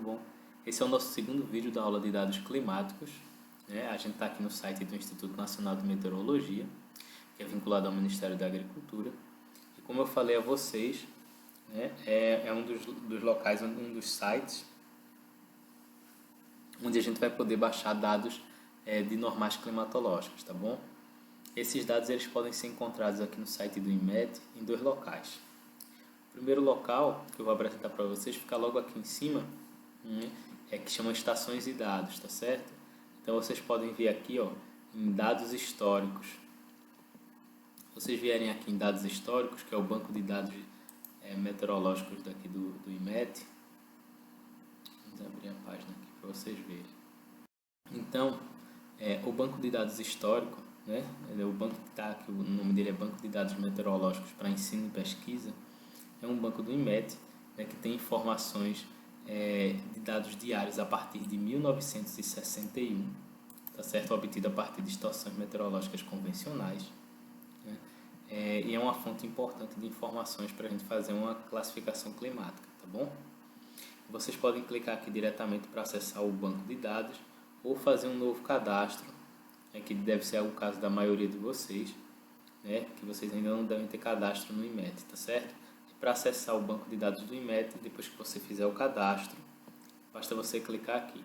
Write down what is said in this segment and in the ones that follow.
Bom, esse é o nosso segundo vídeo da aula de dados climáticos, né? A gente está aqui no site do Instituto Nacional de Meteorologia, que é vinculado ao Ministério da Agricultura. E como eu falei a vocês, né, é um dos locais, um dos sites onde a gente vai poder baixar dados de normais climatológicas, tá bom? Esses dados eles podem ser encontrados aqui no site do INMET em dois locais. O primeiro local que eu vou apresentar para vocês fica logo aqui em cima, que chama estações e dados, tá certo? Então vocês podem ver aqui, ó, em dados históricos. Vocês vierem aqui em dados históricos, que é o banco de dados meteorológicos daqui do INMET. Vamos abrir a página aqui para vocês verem. Então, o banco de dados histórico, né? O banco que está aqui, o nome dele é Banco de Dados Meteorológicos para Ensino e Pesquisa. É um banco do INMET, né, que tem informações de dados diários a partir de 1961, tá certo? Obtido a partir de estações meteorológicas convencionais, né? E é uma fonte importante de informações para a gente fazer uma classificação climática, tá bom? Vocês podem clicar aqui diretamente para acessar o banco de dados ou fazer um novo cadastro, que deve ser o caso da maioria de vocês, né, que vocês ainda não devem ter cadastro no INMET, tá certo? Para acessar o banco de dados do INMET, depois que você fizer o cadastro, basta você clicar aqui.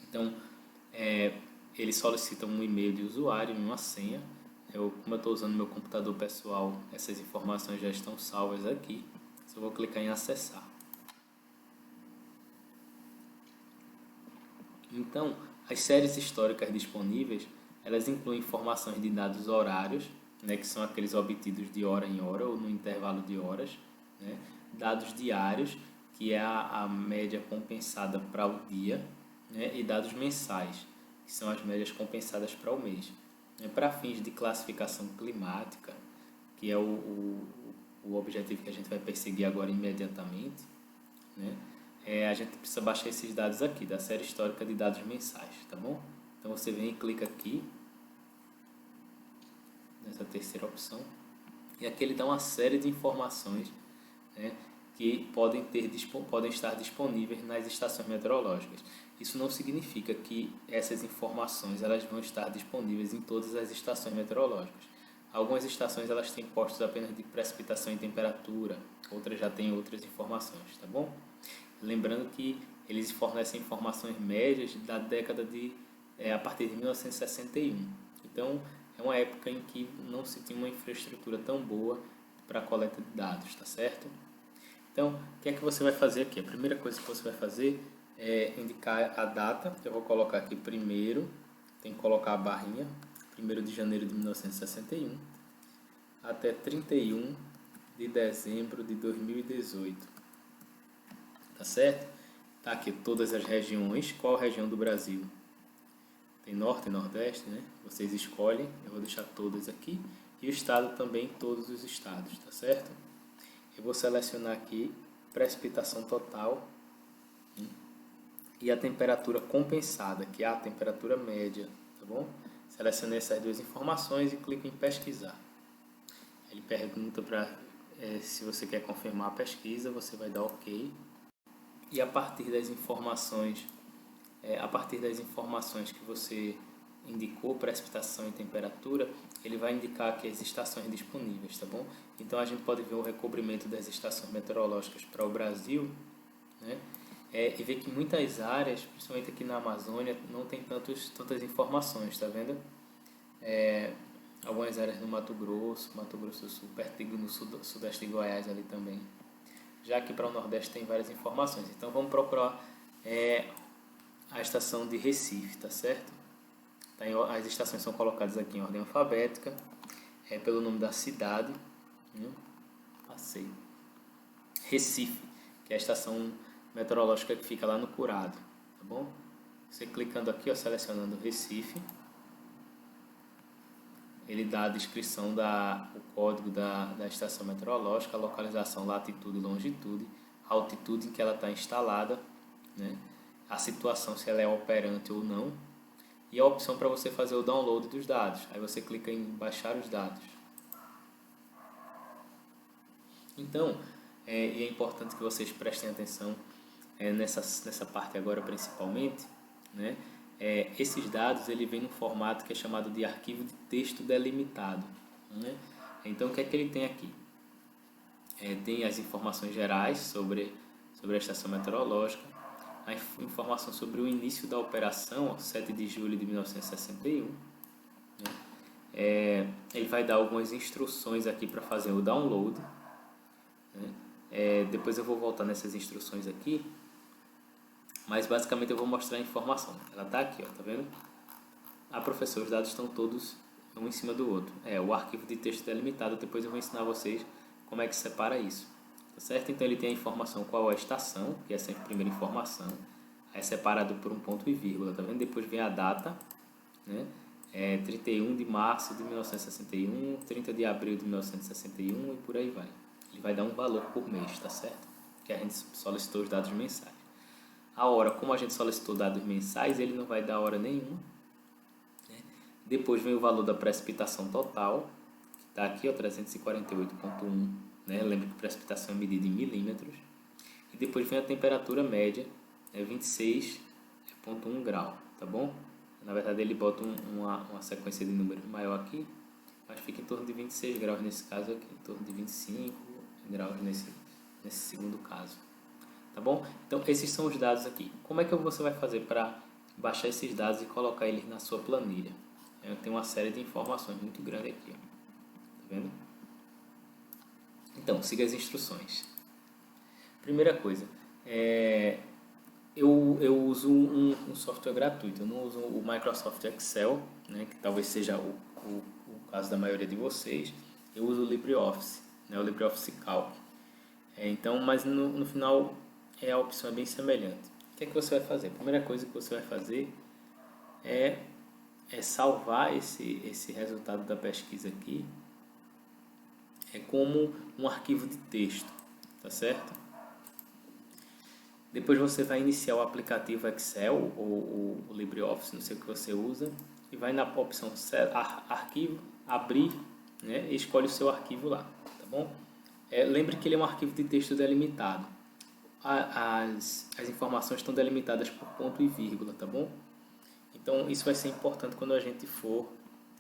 Então, eles solicitam um e-mail de usuário e uma senha. Como eu estou usando meu computador pessoal, essas informações já estão salvas aqui. Só vou clicar em acessar. Então, as séries históricas disponíveis, elas incluem informações de dados horários, né, que são aqueles obtidos de hora em hora ou no intervalo de horas, né? Dados diários, que é a média compensada para o dia, né? E dados mensais, que são as médias compensadas para o mês. Para fins de classificação climática, que é o objetivo que a gente vai perseguir agora imediatamente, né? A gente precisa baixar esses dados aqui, da série histórica de dados mensais, tá bom? Então você vem e clica aqui, nessa terceira opção, e aqui ele dá uma série de informações, né, que podem estar disponíveis nas estações meteorológicas. Isso não significa que essas informações elas vão estar disponíveis em todas as estações meteorológicas. Algumas estações elas têm postos apenas de precipitação e temperatura, outras já têm outras informações, tá bom? Lembrando que eles fornecem informações médias da década a partir de 1961. Então, é uma época em que não se tinha uma infraestrutura tão boa para a coleta de dados, tá certo? Então, o que é que você vai fazer aqui? A primeira coisa que você vai fazer é indicar a data. Eu vou colocar aqui primeiro, tem que colocar a barrinha, 1º de janeiro de 1961 até 31 de dezembro de 2018. Tá certo? Tá aqui todas as regiões. Qual região do Brasil? Tem norte e nordeste, né? Vocês escolhem. Eu vou deixar todas aqui. E o estado também, todos os estados, tá certo? Eu vou selecionar aqui precipitação total e a temperatura compensada, que é a temperatura média, tá bom? Selecionei essas duas informações e clico em pesquisar. Ele pergunta se você quer confirmar a pesquisa, você vai dar OK. E a partir das informações que você indicou, precipitação e temperatura, ele vai indicar aqui as estações disponíveis, tá bom? Então a gente pode ver o recobrimento das estações meteorológicas para o Brasil, né? E ver que muitas áreas, principalmente aqui na Amazônia, não tem tantas informações, tá vendo? Algumas áreas no Mato Grosso do Sul, perto no sudeste de Goiás ali também. Já que para o Nordeste tem várias informações. Então vamos procurar a estação de Recife, tá certo? As estações são colocadas aqui em ordem alfabética, pelo nome da cidade. Passei. Recife, que é a estação meteorológica que fica lá no Curado, tá bom? Você clicando aqui, ó, selecionando Recife, ele dá a descrição o código da estação meteorológica, a localização, latitude e longitude, a altitude em que ela está instalada, né? A situação, se ela é operante ou não, e a opção para você fazer o download dos dados. Aí você clica em baixar os dados. Então, e é importante que vocês prestem atenção nessa parte agora principalmente, né? Esses dados ele vem no formato que é chamado de arquivo de texto delimitado, né? Então o que é que ele tem aqui? Tem as informações gerais sobre a estação meteorológica, a informação sobre o início da operação, 7 de julho de 1961. Né? Ele vai dar algumas instruções aqui para fazer o download. Né? Depois eu vou voltar nessas instruções aqui, mas basicamente eu vou mostrar a informação. Ela está aqui, ó, tá vendo? Professor, os dados estão todos um em cima do outro. O arquivo de texto delimitado, depois eu vou ensinar vocês como é que separa isso. Tá certo? Então ele tem a informação qual é a estação, que é sempre a primeira informação. É separado por um ponto e vírgula, tá vendo? Depois vem a data, né? 31 de março de 1961, 30 de abril de 1961 e por aí vai. Ele vai dar um valor por mês, tá certo? Que a gente solicitou os dados mensais. A hora, como a gente solicitou dados mensais, ele não vai dar hora nenhuma. Né? Depois vem o valor da precipitação total, que está aqui, 348,1. Né? Lembra que precipitação é medida em milímetros. E depois vem a temperatura média, 26,1 grau, tá bom? Na verdade ele bota uma sequência de números maior aqui, mas fica em torno de 26 graus nesse caso aqui, em torno de 25 graus nesse segundo caso, tá bom? Então esses são os dados aqui. Como é que você vai fazer para baixar esses dados e colocar eles na sua planilha? Tem uma série de informações muito grande aqui, ó. Tá vendo? Então, siga as instruções. Primeira coisa, eu uso um software gratuito, eu não uso o Microsoft Excel, né, que talvez seja o caso da maioria de vocês. Eu uso o LibreOffice, né, o LibreOffice Calc. Então, mas no final a opção é bem semelhante. O que é que você vai fazer? A primeira coisa que você vai fazer é salvar esse resultado da pesquisa aqui como um arquivo de texto, tá certo? Depois você vai iniciar o aplicativo Excel ou o LibreOffice, não sei o que você usa, e vai na opção arquivo, abrir, né, e escolhe o seu arquivo lá, tá bom? Lembre que ele é um arquivo de texto delimitado. As informações estão delimitadas por ponto e vírgula, tá bom? Então isso vai ser importante quando a gente for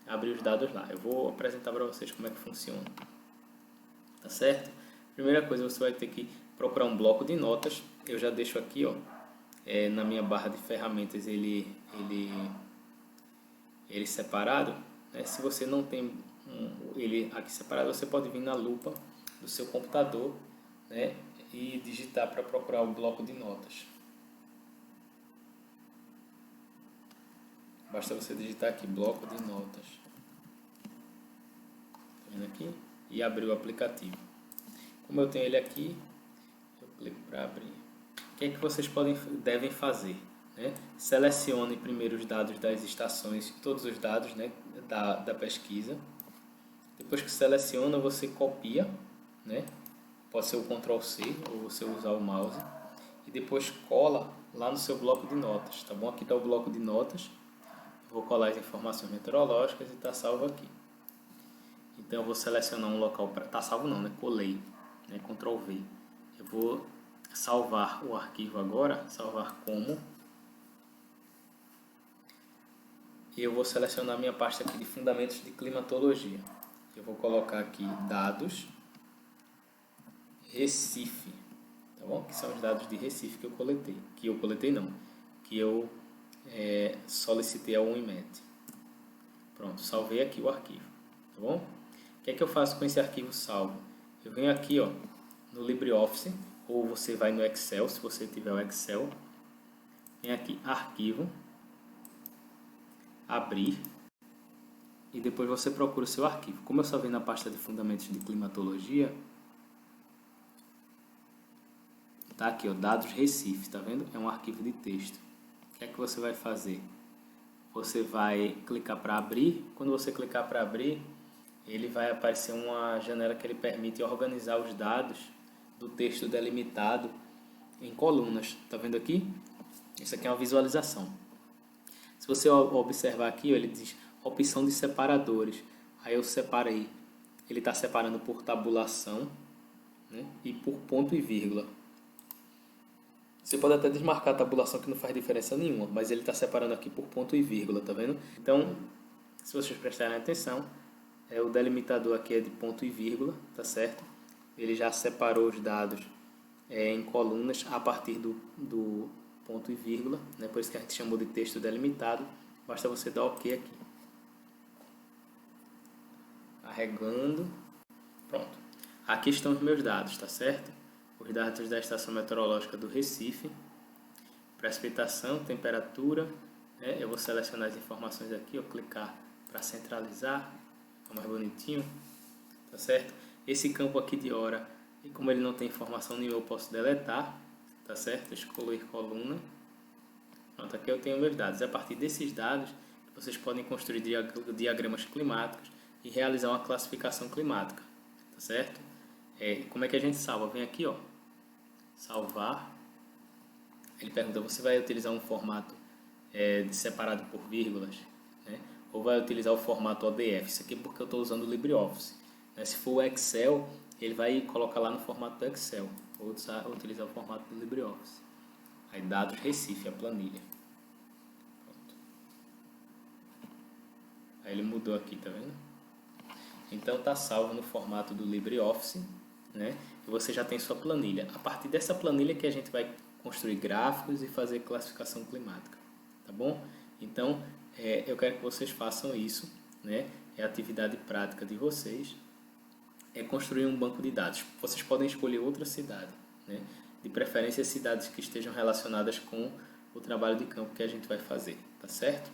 abrir os dados lá. Eu vou apresentar para vocês como é que funciona. Tá certo? Primeira coisa, você vai ter que procurar um bloco de notas. Eu já deixo aqui, ó, na minha barra de ferramentas ele separado. Né? Se você não tem ele aqui separado, você pode vir na lupa do seu computador, né, e digitar para procurar o bloco de notas. Basta você digitar aqui, bloco de notas. Tá vendo aqui? E abrir o aplicativo. Como eu tenho ele aqui, eu clico para abrir. O que é que vocês devem fazer? Né? Selecione primeiro os dados das estações, todos os dados, né, da pesquisa. Depois que seleciona, você copia, né? Pode ser o Ctrl+C ou você usar o mouse. E depois cola lá no seu bloco de notas. Tá bom? Aqui está o bloco de notas. Vou colar as informações meteorológicas e está salvo aqui. Então eu vou selecionar um local para... Está salvo não, né? Colei, né? Ctrl+V. Eu vou salvar o arquivo agora, salvar como. E eu vou selecionar a minha pasta aqui de fundamentos de climatologia. Eu vou colocar aqui dados Recife, tá bom? Que são os dados de Recife que eu coletei. Que eu solicitei ao Unimet. Pronto, salvei aqui o arquivo, tá bom? O que é que eu faço com esse arquivo salvo? Eu venho aqui, ó, no LibreOffice, ou você vai no Excel, se você tiver o Excel. Vem aqui, arquivo, abrir, e depois você procura o seu arquivo. Como eu só venho na pasta de fundamentos de climatologia, tá aqui, ó, dados Recife, tá vendo? É um arquivo de texto. O que é que você vai fazer? Você vai clicar para abrir. Quando você clicar para abrir, ele vai aparecer uma janela que ele permite organizar os dados do texto delimitado em colunas. Tá vendo aqui? Isso aqui é uma visualização. Se você observar aqui, ó, ele diz opção de separadores. Aí eu separei. Ele está separando por tabulação, né? E por ponto e vírgula. Você pode até desmarcar a tabulação que não faz diferença nenhuma, mas ele está separando aqui por ponto e vírgula, tá vendo? Então, se vocês prestarem atenção, o delimitador aqui é de ponto e vírgula, tá certo? Ele já separou os dados em colunas a partir do ponto e vírgula, né? Por isso que a gente chamou de texto delimitado. Basta você dar OK aqui. Carregando. Pronto. Aqui estão os meus dados, tá certo? Os dados da Estação Meteorológica do Recife. Precipitação, temperatura. Né? Eu vou selecionar as informações aqui, clicar para centralizar. Fica mais bonitinho. Tá certo? Esse campo aqui de hora, e como ele não tem informação nenhuma, eu posso deletar. Tá certo? Excluir coluna. Pronto, aqui eu tenho meus dados. A partir desses dados, vocês podem construir diagramas climáticos e realizar uma classificação climática. Tá certo? Como é que a gente salva? Vem aqui, ó, salvar. Ele pergunta, você vai utilizar um formato separado por vírgulas, né? Ou vai utilizar o formato ODF? Isso aqui é porque eu estou usando o LibreOffice, né? Se for o Excel, ele vai colocar lá no formato do Excel. Ou utilizar o formato do LibreOffice. Aí dados Recife, a planilha. Pronto. Aí ele mudou aqui, tá vendo? Então está salvo no formato do LibreOffice, né? E você já tem sua planilha. A partir dessa planilha que a gente vai construir gráficos e fazer classificação climática, tá bom? Então eu quero que vocês façam isso, né? É a atividade prática de vocês, é construir um banco de dados. Vocês podem escolher outra cidade, né? De preferência cidades que estejam relacionadas com o trabalho de campo que a gente vai fazer, tá certo?